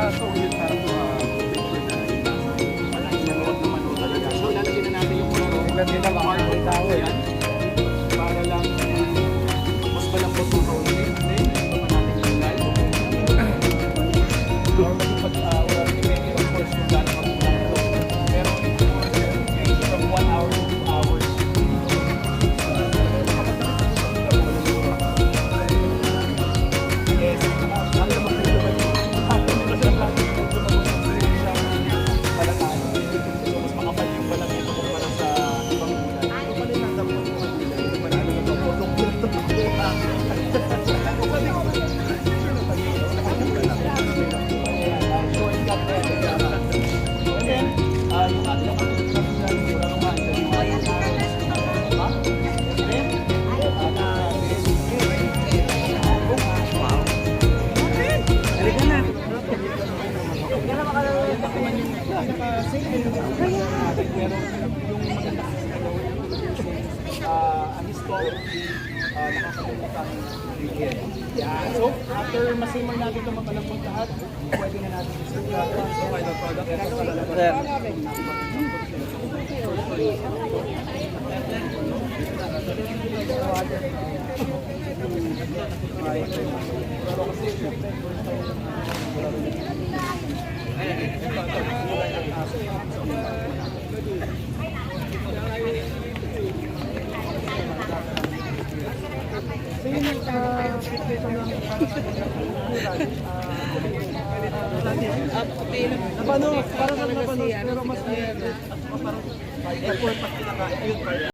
So yun parang maluwag naman o talaga. So lalagyan na natin yung lagyan na lang ang tao yan para lang mas malambot yung kaunti. Then ito pa natin yung light. Normally pag depende of course kung gano'n mag-ito. Pero ito from 1 hour to 2 hours. Yes, alam mo kayo ba yun? Mas makapal yung balat nito kumpara sa ibang gulay. Ito pala yung nandang po yung gulay. Ito pala yung nagpapotong po ito. So, it's got there. And then, yung ating kapatid yung laruan. Ang historic nakakalimutan weekend. So, after masimmer natin itong mapalapot lahat, pwede na natin isulat ang final product. Ito sa lalabas. Napanood, para sa napanood, pero mas parang effort pag kinakain.